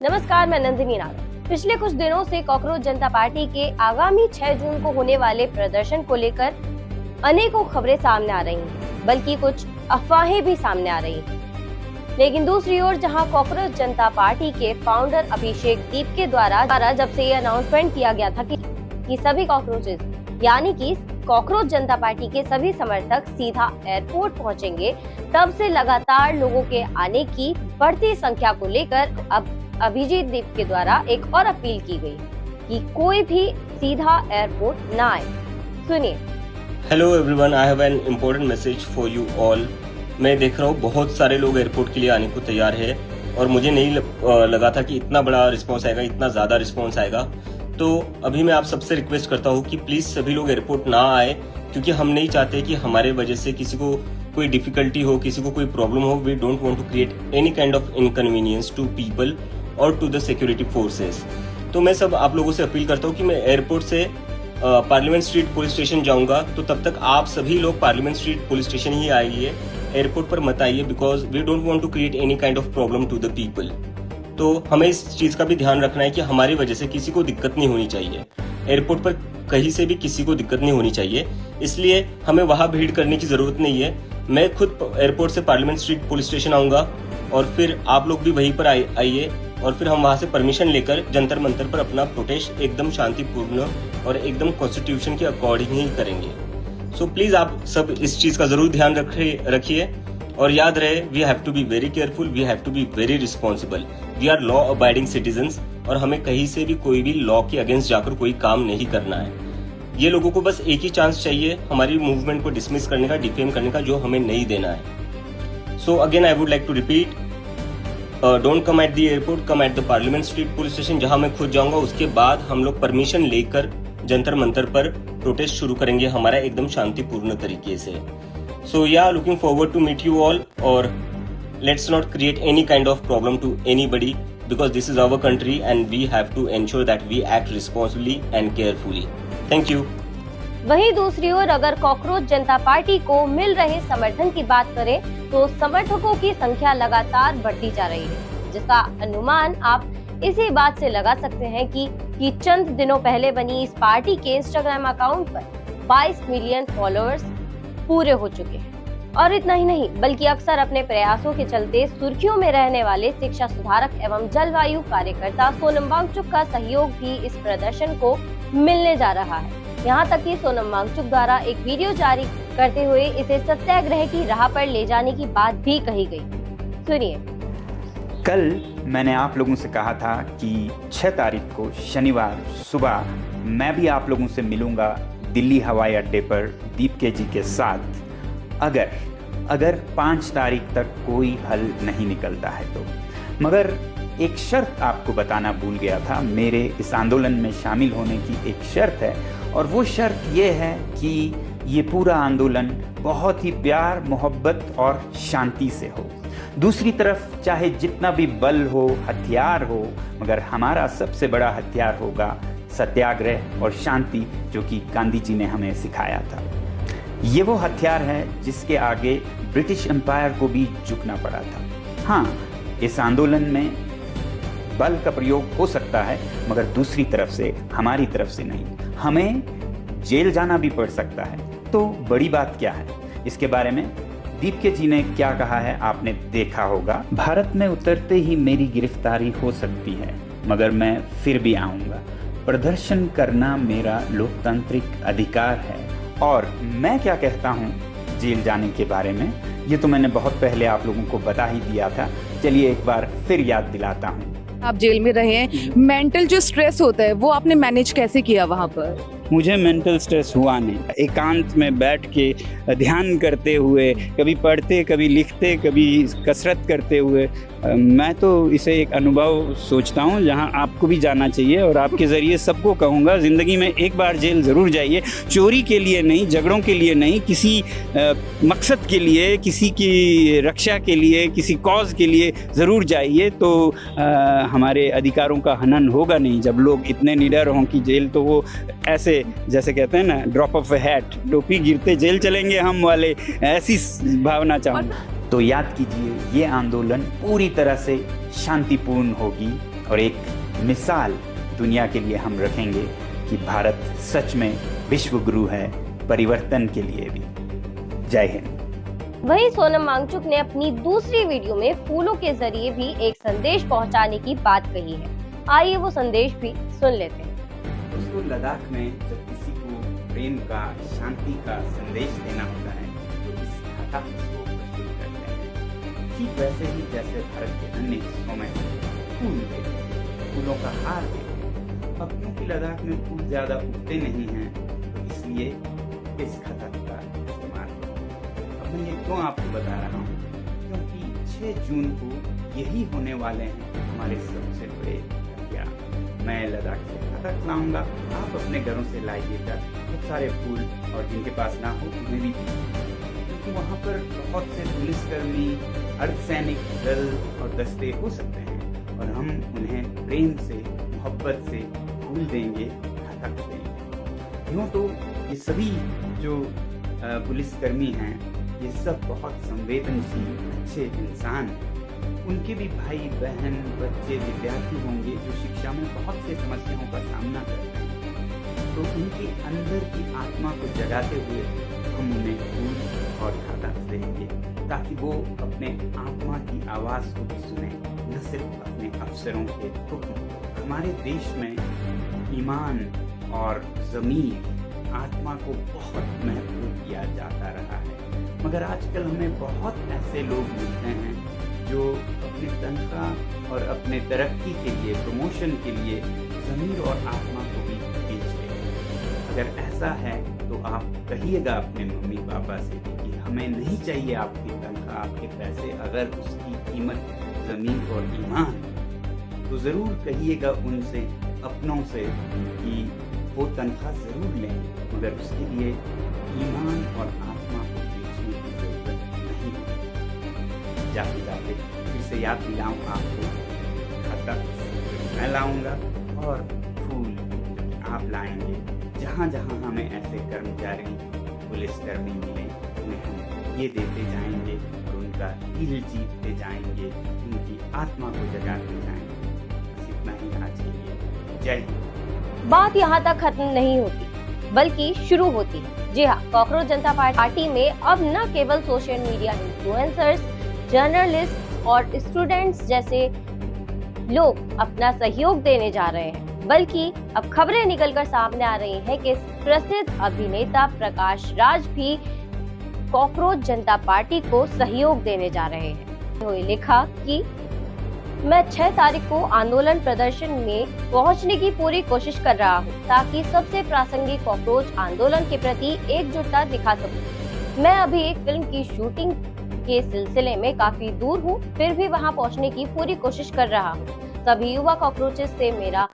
नमस्कार, मैं नंदिनी नागर। पिछले कुछ दिनों से कॉकरोच जनता पार्टी के आगामी 6 जून को होने वाले प्रदर्शन को लेकर अनेकों खबरें सामने आ रही हैं, बल्कि कुछ अफवाहें भी सामने आ रही हैं। लेकिन दूसरी ओर जहां कॉकरोच जनता पार्टी के फाउंडर अभिषेक दीप के द्वारा जब से ये अनाउंसमेंट किया गया था कि सभी कॉकरोचेस यानी कि कॉकरोच जनता पार्टी के सभी समर्थक सीधा एयरपोर्ट पहुंचेंगे, तब से लगातार लोगों के आने की बढ़ती संख्या को लेकर अब अभिजीत दीप के द्वारा एक और अपील की गई कि कोई भी सीधा एयरपोर्ट ना आए। सुनिए। Hello everyone, I have an important message for you all. मैं देख रहा हूँ बहुत सारे लोग एयरपोर्ट के लिए आने को तैयार है और मुझे नहीं लगा था कि इतना बड़ा रिस्पांस आएगा, इतना ज़्यादा रिस्पांस आएगा। तो अभी मैं आप सबसे रिक्वेस्ट करता हूँ कि प्लीज़ सभी लोग एयरपोर्ट ना आए, क्योंकि हम नहीं चाहते कि हमारे वजह से किसी को कोई डिफिकल्टी हो, किसी को कोई प्रॉब्लम हो। We don't want to create any kind of inconvenience to people और टू द सिक्योरिटी फोर्सेस। तो मैं सब आप लोगों से अपील करता हूँ कि मैं एयरपोर्ट से पार्लियामेंट स्ट्रीट पुलिस स्टेशन जाऊँगा, तो तब तक आप सभी लोग पार्लियामेंट स्ट्रीट पुलिस स्टेशन ही आइए, एयरपोर्ट पर मत आइए, because we don't want to create any kind of problem to the people. तो हमें इस चीज़ का भी ध्यान रखना है कि हमारी वजह से किसी को दिक्कत नहीं होनी चाहिए, एयरपोर्ट पर कहीं से भी किसी को दिक्कत नहीं होनी चाहिए, इसलिए हमें वहाँ भीड़ करने की ज़रूरत नहीं है। मैं खुद एयरपोर्ट से पार्लियामेंट स्ट्रीट पुलिस स्टेशन आऊँगा और फिर आप लोग भी वहीं पर आइए और फिर हम वहाँ से परमिशन लेकर जंतर मंतर पर अपना प्रोटेस्ट एकदम शांतिपूर्ण और एकदम कॉन्स्टिट्यूशन के अकॉर्डिंग ही करेंगे। सो प्लीज़ आप सब इस चीज़ का ज़रूर ध्यान रखिए और याद रहे, we have to be very careful, we have to be very responsible, we are law abiding citizens और हमें कहीं से भी कोई भी लॉ के अगेंस्ट जाकर कोई काम नहीं करना है। ये लोगों को बस एक ही चांस चाहिए हमारी मूवमेंट को डिसमिस करने का, डिफेम करने का, जो हमें नहीं देना है। So again I would like to repeat, don't come at the airport, come at the parliament street police station, जहां मैं खुद जाऊंगा। उसके बाद हम लोग परमिशन लेकर जंतर मंतर पर प्रोटेस्ट शुरू करेंगे हमारा एकदम शांतिपूर्ण तरीके से। So yeah looking forward to meet you all और let's not create any kind of problem to anybody, because this is our country and we have to ensure that we act responsibly and carefully. Thank you दूसरी ओर अगर cockroach जनता party को मिल रहे समर्थन की बात करें तो समर्थकों की संख्या लगातार बढ़ती जा रही है, जिसका अनुमान आप इसी बात से लगा सकते हैं कि चंद दिनों पहले बनी इस पार्टी के इंस्टाग्राम अकाउंट पर 22 मिलियन फॉलोअर्स पूरे हो चुके हैं। और इतना ही नहीं, बल्कि अक्सर अपने प्रयासों के चलते सुर्खियों में रहने वाले शिक्षा सुधारक एवं जलवायु कार्यकर्ता सोनम वांगचुक का सहयोग भी इस प्रदर्शन को मिलने जा रहा है। यहाँ तक कि सोनम वांगचुक द्वारा एक वीडियो जारी करते हुए इसे सत्याग्रह की राह पर ले जाने की बात भी कही गई। सुनिए। कल मैंने आप लोगों से कहा था कि 6 तारीख को शनिवार सुबह मैं भी आप लोगों से मिलूंगा दिल्ली हवाई अड्डे पर दीप के जी के साथ, अगर 5 तारीख तक कोई हल नहीं निकलता है तो। मगर एक शर्त आपको बताना भूल गया था, मेरे इस आंदोलन में शामिल होने की एक शर्त है, और वो शर्त ये है कि ये पूरा आंदोलन बहुत ही प्यार, मोहब्बत और शांति से हो। दूसरी तरफ चाहे जितना भी बल हो, हथियार हो, मगर हमारा सबसे बड़ा हथियार होगा सत्याग्रह और शांति, जो कि गांधी जी ने हमें सिखाया था। ये वो हथियार है जिसके आगे ब्रिटिश एम्पायर को भी झुकना पड़ा था। हाँ, इस आंदोलन में बल का प्रयोग हो सकता है, मगर दूसरी तरफ से, हमारी तरफ से नहीं। हमें जेल जाना भी पड़ सकता है। तो बड़ी बात क्या है, इसके बारे में दीप के जी ने क्या कहा है आपने देखा होगा। भारत में उतरते ही मेरी गिरफ्तारी हो सकती है, मगर मैं फिर भी आऊँगा। प्रदर्शन करना मेरा लोकतांत्रिक अधिकार है। और मैं क्या कहता हूँ जेल जाने के बारे में, ये तो मैंने बहुत पहले आप लोगों को बता ही दिया था। चलिए एक बार फिर याद दिलाता हूँ। आप जेल में रहे हैं, मेंटल जो स्ट्रेस होता है वो आपने मैनेज कैसे किया वहाँ पर? मुझे मेंटल स्ट्रेस हुआ नहीं। एकांत में बैठ के ध्यान करते हुए, कभी पढ़ते, कभी लिखते, कभी कसरत करते हुए, मैं तो इसे एक अनुभव सोचता हूँ जहाँ आपको भी जाना चाहिए। और आपके ज़रिए सबको कहूँगा, ज़िंदगी में एक बार जेल ज़रूर जाइए। चोरी के लिए नहीं, झगड़ों के लिए नहीं, किसी मकसद के लिए, किसी की रक्षा के लिए, किसी कॉज के लिए ज़रूर जाइए। तो हमारे अधिकारों का हनन होगा नहीं। जब लोग इतने निडर हों कि जेल, तो वो ऐसे जैसे कहते हैं ना, ड्रॉप ऑफ ए हैट, टोपी गिरते जेल चलेंगे हम वाले, ऐसी भावना चाहूँगा। तो याद कीजिए, ये आंदोलन पूरी तरह से शांतिपूर्ण होगी और एक मिसाल दुनिया के लिए हम रखेंगे कि भारत सच में विश्व गुरु है परिवर्तन के लिए भी। जय हिंद। वहीं सोनम वांगचुक ने अपनी दूसरी वीडियो में फूलों के जरिए भी एक संदेश पहुंचाने की बात कही है। आइए वो संदेश भी सुन लेते हैं। दोस्तों, लद्दाख में जब किसी को प्रेम का, शांति का संदेश देना होता है तो इस खाता को प्रस्तुत करते हैं। ठीक वैसे ही जैसे भारत के अन्य हिस्सों में फूल देते हैं, फूलों का हार देते हैं। अब क्योंकि लद्दाख में फूल ज्यादा उगते नहीं हैं तो इसलिए इस खाता का इस्तेमाल करते हैं। अब मैं ये क्यों आपको बता रहा हूँ, क्योंकि 6 जून को यही होने वाले हैं हमारे सबसे बड़े हथियार। मैं लद्दाख से खाता लाऊंगा, आप अपने घरों से लाइएगा बहुत सारे फूल, और जिनके पास ना हो उन्हें भी दीजिए, क्योंकि वहाँ पर बहुत से पुलिसकर्मी, अर्धसैनिक दल और दस्ते हो सकते हैं और हम उन्हें प्रेम से, मोहब्बत से फूल देंगे, खाता देंगे। यूँ तो ये सभी जो पुलिसकर्मी हैं ये सब बहुत संवेदनशील अच्छे इंसान हैं। उनके भी भाई बहन, बच्चे, विद्यार्थी होंगे जो शिक्षा में बहुत से समस्याओं का सामना करते हैं। तो उनके अंदर की आत्मा को जगाते हुए हम उन्हें फूल और खाता देंगे ताकि वो अपने आत्मा की आवाज़ को भी सुने, न सिर्फ अपने अफसरों के हुक्म। हमारे देश में ईमान और ज़मीर, आत्मा को बहुत महत्व दिया जाता रहा है, मगर आजकल हमें बहुत ऐसे लोग मिलते हैं जो अपने तनख्वाह और अपने तरक्की के लिए, प्रमोशन के लिए ज़मीर और आत्मा को भी बेच देते हैं। अगर ऐसा है तो आप कहिएगा अपने मम्मी पापा से कि हमें नहीं चाहिए आपकी तनख्वाह, आपके पैसे, अगर उसकी कीमत ज़मीन और ईमान, तो ज़रूर कहिएगा उनसे, अपनों से, कि वो तनख्वाह ज़रूर लें, मगर उसके लिए ईमान और आत्मा को बेचने की ज़रूरत नहीं होती। जाते जाते फिर से याद दिलाऊँ आपको, खाता मैं लाऊंगा और फूल आप लाएंगे। जहाँ जहाँ हमें ऐसे कर्मचारी, पुलिसकर्मी मिले उन्हें हम ये देते जाएंगे और उनका दिल जीतते जाएंगे, उनकी आत्मा को जगाते जाएंगे। बस इतना ही आज के लिए। जय हिंद। बात यहाँ तक खत्म नहीं होती बल्कि शुरू होती है। जी हाँ, कॉकरोच जनता पार्टी में अब न केवल सोशल मीडिया इन्फ्लुएंसर्स, जर्नलिस्ट और स्टूडेंट्स जैसे लोग अपना सहयोग देने जा रहे हैं, बल्कि अब खबरें निकलकर सामने आ रही हैं कि प्रसिद्ध अभिनेता प्रकाश राज भी कॉकरोच जनता पार्टी को सहयोग देने जा रहे हैं। उन्होंने लिखा कि मैं 6 तारीख को आंदोलन प्रदर्शन में पहुंचने की पूरी कोशिश कर रहा हूं, ताकि सबसे प्रासंगिक कॉकरोच आंदोलन के प्रति एकजुटता दिखा सकूं। मैं अभी एक फिल्म की शूटिंग के सिलसिले में काफी दूर हूं, फिर भी वहां पहुंचने की पूरी कोशिश कर रहा हूं। सभी युवा कॉकरोचेस से मेरा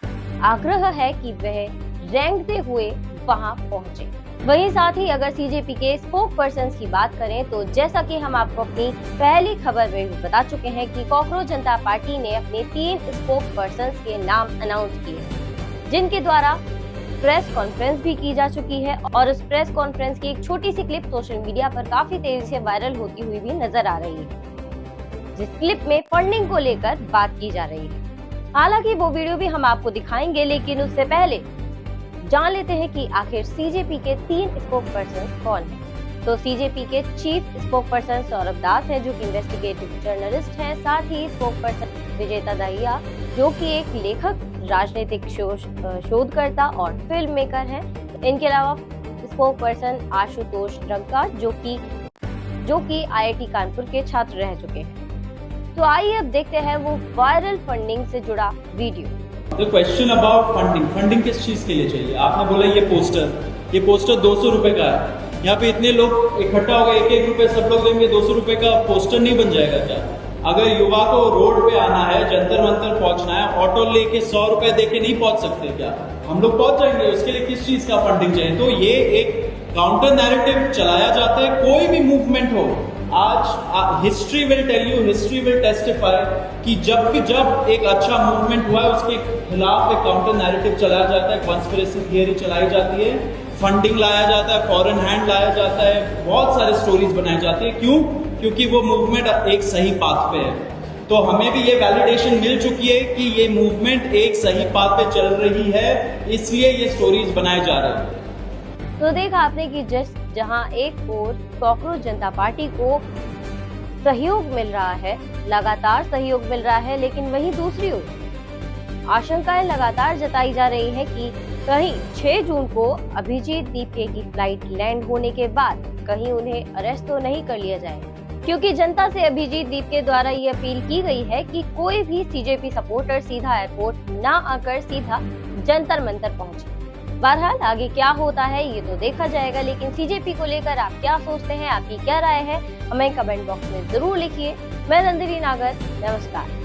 आग्रह है कि वह रेंगते हुए वहां पहुंचे। वहीं साथ ही अगर सीजेपी के स्पोक पर्सन की बात करें तो जैसा कि हम आपको अपनी पहली खबर में भी बता चुके हैं कि कॉकरोच जनता पार्टी ने अपने 3 स्पोक पर्सन के नाम अनाउंस किए हैं, जिनके द्वारा प्रेस कॉन्फ्रेंस भी की जा चुकी है और उस प्रेस कॉन्फ्रेंस की एक छोटी सी क्लिप सोशल मीडिया पर काफी तेजी से वायरल होती हुई भी नजर आ रही है, जिस क्लिप में फंडिंग को लेकर बात की जा रही है। हालांकि वो वीडियो भी हम आपको दिखाएंगे, लेकिन उससे पहले जान लेते हैं कि आखिर सीजेपी के 3 स्पोक पर्सन कौन हैं। तो सीजेपी के चीफ स्पोक पर्सन सौरभ दास है, जो कि इन्वेस्टिगेटिव जर्नलिस्ट हैं। साथ ही स्पोक पर्सन विजेता दहिया, जो कि एक लेखक, राजनीतिक शोधकर्ता और फिल्म मेकर हैं। इनके अलावा स्पोक पर्सन आशुतोष रंका, जो कि IIT कानपुर के छात्र रह चुके हैं। तो आइए अब देखते हैं वो वायरल फंडिंग से जुड़ा video. The question about funding किस चीज के लिए चाहिए? आपने बोला ये पोस्टर 200 रुपए का है। यहाँ पे इतने लोग इकट्ठा हो गए, 1-1 रुपए सब लोग देंगे, 200 रुपए का पोस्टर नहीं बन जाएगा क्या? अगर युवा को रोड पे आना है, जंतर मंतर पहुंचना है, ऑटो लेके 100 रुपए देके नहीं पहुंच सकते क्या? हम लोग पहुंच जाएंगे, उसके लिए किस चीज का फंडिंग चाहिए? तो ये एक काउंटर नैरेटिव चलाया जाता है। कोई भी मूवमेंट हो, आज history will tell you, history will testify कि जब एक अच्छा मूवमेंट हुआ है उसके खिलाफ एक काउंटर नैरेटिव चलाया जाता है, कॉन्स्पिरेसी थियरी चलाई जाती है, फंडिंग लाया जाता है, फॉरेन हैंड लाया जाता है, बहुत सारे स्टोरीज बनाई जाती है। क्यों? क्योंकि वो मूवमेंट एक सही पाथ पे है। तो हमें भी ये वैलिडेशन मिल चुकी है कि ये मूवमेंट एक सही पाथ पे चल रही है, इसलिए ये स्टोरीज बनाए जा रहे हैं। तो देखा आपने कि जहां एक ओर कॉकरोच जनता पार्टी को सहयोग मिल रहा है, लगातार सहयोग मिल रहा है, लेकिन वहीं दूसरी ओर आशंकाएं लगातार जताई जा रही है कि कहीं 6 जून को अभिजीत दीपके की फ्लाइट लैंड होने के बाद कहीं उन्हें अरेस्ट तो नहीं कर लिया जाए, क्योंकि जनता से अभिजीत दीपके द्वारा ये अपील की गई है कि कोई भी सीजेपी सपोर्टर सीधा एयरपोर्ट ना आकर सीधा जंतर मंतर पहुंचे। बहरहाल आगे क्या होता है ये तो देखा जाएगा, लेकिन सीजेपी को लेकर आप क्या सोचते हैं, आपकी क्या राय है, हमें कमेंट बॉक्स में जरूर लिखिए। मैं नंदिनी नागर, नमस्कार।